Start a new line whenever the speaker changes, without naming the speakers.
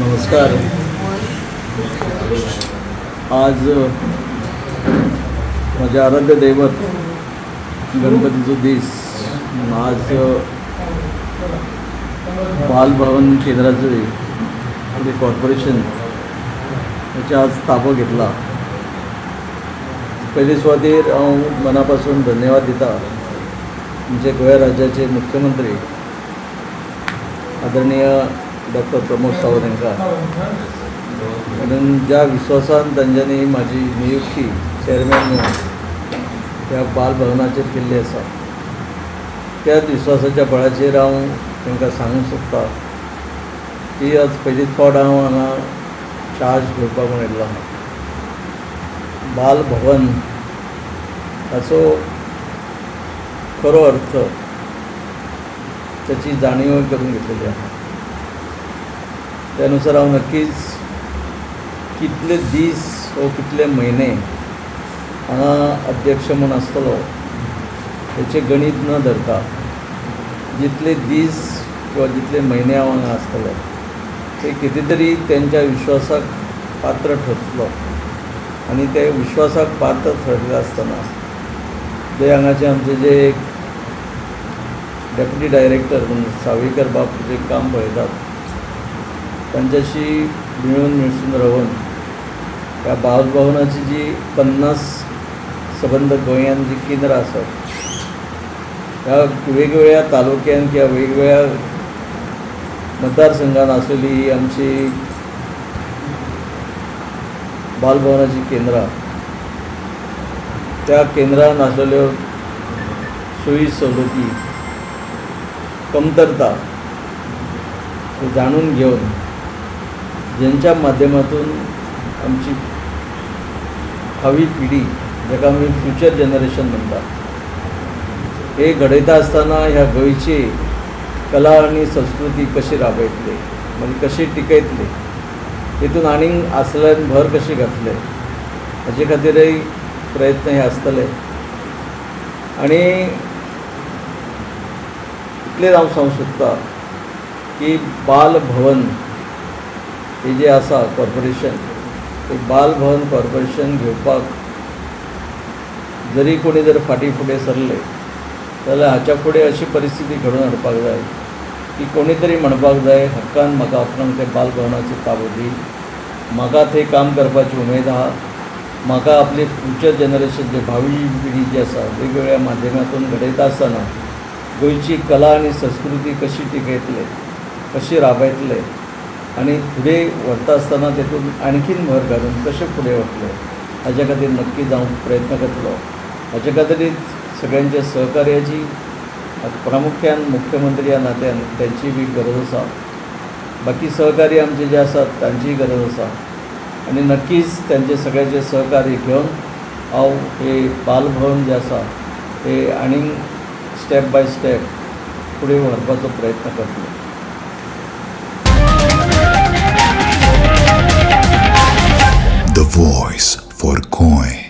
नमस्कार. आज माझे आराध्य दैवत गणपतीचा दिस. आज बालभवन केंद्राचे कॉर्पोरेशन याचा आज ताबा घेतला. पहिले सुवातेर हांव मनापासून धन्यवाद दिता आमचे गोंय राज्याचे मुख्यमंत्री आदरणीय डॉक्टर प्रमोद सावंत हांकां, कारण ज्या विश्वासान तांच्यांनी माझी नियुक्ती चेअरमॅन म्हणून त्या बालभवनाचेर केल्ली आसा, त्याच विश्वासाच्या बळाचेर हांव तांकां सांगूंक सोदतां की आज पयलीच फावट हांव हांगा चार्ज घेवपाक म्हूण येयल्लो आहा. बालभवन हाचो खरो अर्थ त्याची जाणीव करून घेतलेली आहे. त्यानुसार हांव नक्कीच कितले दीस व कितले म्हयने हांगा अध्यक्ष म्हणून आसतलो हेचे गणित न धरता जितले दीस किंवा जितले म्हयने हांव हांगा आसतलो ते कितें तरी तेंच्या विश्वासाक पात्र ठरतलो. आनी ते विश्वासाक पात्र ठरले आसतना ते हांगाचे आमचे जे एक डेप्युटी डायरेक्टर म्हणून सावयकर बाब जे काम पळयतात तांच्याशी मिळून मिसळून रावन ह्या बालभवनाची जी 50 सबंद गोंयांत जी केंद्रां आसात ह्या वेगवेगळ्या तालुक्यान किंवा वेगवेगळ्या मतदारसंघान आसलेली ही आमची बालभवनाची केंद्रां, त्या केंद्रान आसलेल्यो सोयी सवलती कमतरता जाणून घेवन जेंच्या माध्यमातून आमची भावी पिढी जाका आमी फ्युचर जनरेशन म्हणटा हे घडयता आसतना ह्या गोंयची कला आनी संस्कृती कशी राबयतले, म्हणजे कशी टिकयतले, तेतून आनीक आसल्यान भर कशी घातले हाचे खातीरय प्रयत्न हे आसतले. आनी इतलेंच हांव सांगूंक सोदतां की बालभवन हे जे आसा कॉर्पोरेशन, ते बालभवन कॉर्पोरेशन घेवपाक जरी कोणी जर फाटीं फुडें सरले जाल्यार हाच्या फुडें अशी परिस्थिती घडोवन हाडपाक जाय की कोणी तरी म्हणपाक जाय हक्कान म्हाका आपणाक ते बालभवनाचो ताबो दी, म्हाका थंय काम करपाची उमेद आहा, म्हाका आपली फ्युचर जनरेशन जे भावी पिढी जी आसा वेगवेगळ्या माध्यमांतून घडयता आसतना गोंयची कला आनी संस्कृती कशी टिकयतले, कशी राबयतले आनी फुडें व्हरता आसतना तेतून आणखीन भर घालून कशे फुडें वतले हाच्या खातीर नक्कीच हांव प्रयत्न करतलो. हाचे खातीरच सगळ्यांच्या सहकार्याची प्रामुख्यान मुख्यमंत्री ह्या नात्यान त्यांची बी गरज आसा, बाकी सहकारी आमचे जे आसात तांचीय गरज आसा आनी नक्कीच त्यांचे सगळ्यांचे सहकार्य घेवन हांव हे बालभवन जे आसा हे आनीक स्टेप बाय स्टेप फुडें व्हरपाचो प्रयत्न करतलो.
The voice for Goy.